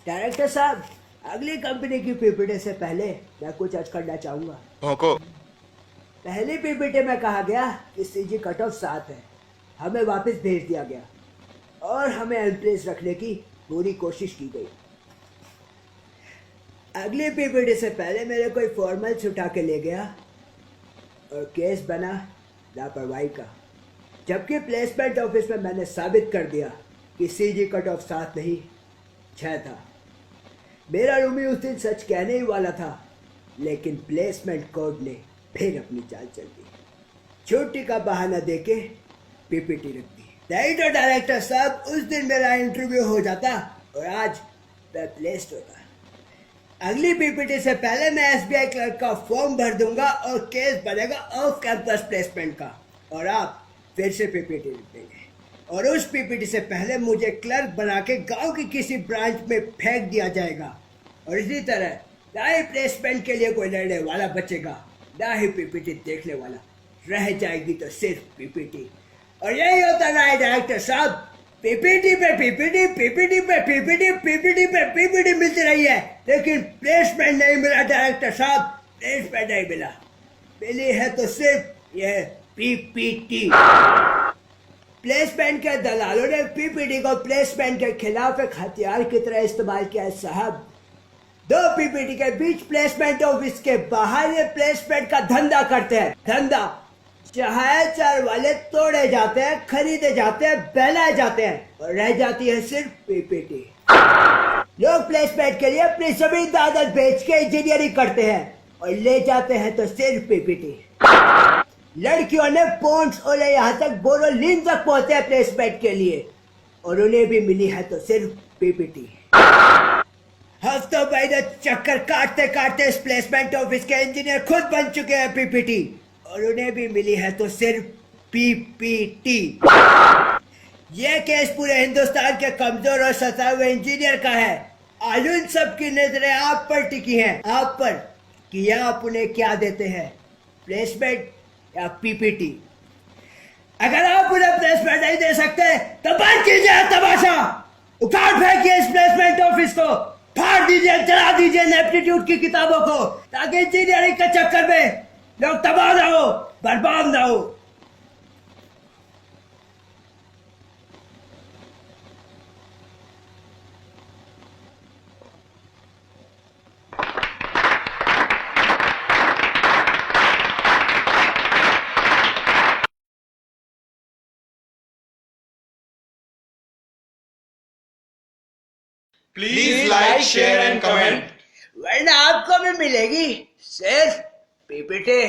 Director साहब, अगली company की पीपीटी से पहले मैं कुछ अर्ज करना चाहूंगा। भौंको। पहली पीपीटी में कहा गया कि सीजी कट ऑफ 7 है, हमें वापस भेज दिया गया और हमें एम्प्रेस रखने की पूरी कोशिश की गई। अगली पीपीटी से पहले मेरे कोई फॉर्मल्स उठा के ले गया और केस बना लापरवाही का, जबकि प्लेसमेंट ऑफिस में मैंने साबित कर दिया कि सीजी कट ऑफ 7 नहीं 6 था। मेरा रूमी उस दिन सच कहने ही वाला था, लेकिन प्लेसमेंट कोड ने फिर अपनी चाल चल दी। छुट्टी का बहाना देके पीपीटी रख दी। नहीं तो डायरेक्टर साहब, उस दिन मेरा इंटरव्यू हो जाता और आज मैं प्लेस्ड होता। अगली पीपीटी से पहले मैं एसबीआई क्लर्क का फॉर्म भर दूंगा और केस बनेगा ऑफ कैंपस प्लेसमेंट का, और आप फिर से पीपीटी लिख देंगे। और उस पीपीटी से पहले मुझे क्लर्क बना के गांव की किसी ब्रांच में फेंक दिया जाएगा, और इसी तरह ना ही प्लेसमेंट के लिए कोई लड़ने वाला बचेगा, ना ही पीपीटी देखने वाला। रह जाएगी तो सिर्फ पीपीटी। और यही होता है डायरेक्टर साहब, पीपीटी पे पीपीटी, पीपीटी पे पीपीटी, पीपीटी पे पीपीटी मिलती रही है, लेकिन प्लेसमेंट नहीं मिला डायरेक्टर साहब, प्लेसमेंट नहीं मिला। मिली है तो सिर्फ यह पीपीटी। प्लेसमेंट के दलालों ने पीपीटी को प्लेसमेंट के खिलाफ एक हथियार की तरह इस्तेमाल किया है साहब। 2 पीपीटी के बीच प्लेसमेंट ऑफिस के बाहर ये प्लेसमेंट का धंधा करते हैं। धंधा चार वाले तोड़े जाते हैं, खरीदे जाते हैं, बहलाए जाते हैं, और रह जाती है सिर्फ पीपीटी। लोग प्लेसमेंट के लिए अपनी जमीन दादर बेच के इंजीनियरिंग करते हैं और ले जाते हैं तो सिर्फ पीपीटी। लड़कियों ने पॉन्ड्स और यहाँ तक बोरोलिन तक पहुंचे हैं प्लेसमेंट के लिए, और उन्हें भी मिली है तो सिर्फ पीपीटी। हफ्तों महीने चक्कर काटते काटते इस प्लेसमेंट ऑफिस के इंजीनियर खुद बन चुके हैं पीपीटी, और उन्हें भी मिली है तो सिर्फ पीपीटी। यह केस पूरे हिंदुस्तान के कमजोर और सताए हुए इंजीनियर का है। आज उन सब की नजरें आप पर टिकी हैं, आप पर, कि आप उन्हें क्या देते हैं, प्लेसमेंट या पीपीटी। अगर आप उन्हें प्लेसमेंट नहीं दे सकते तो बंद कीजिए तमाशा, उखाड़ फेंकिए इस प्लेसमेंट ऑफिस को, फाड़ दीजिए, जला दीजिए एप्टीट्यूड की किताबों को, ताकि इंजीनियरिंग के चक्कर में लोग तबाह ना हो, बर्बाद ना हो। Please like, share and comment. वरना आपको भी मिलेगी सिर्फ पीपीटी।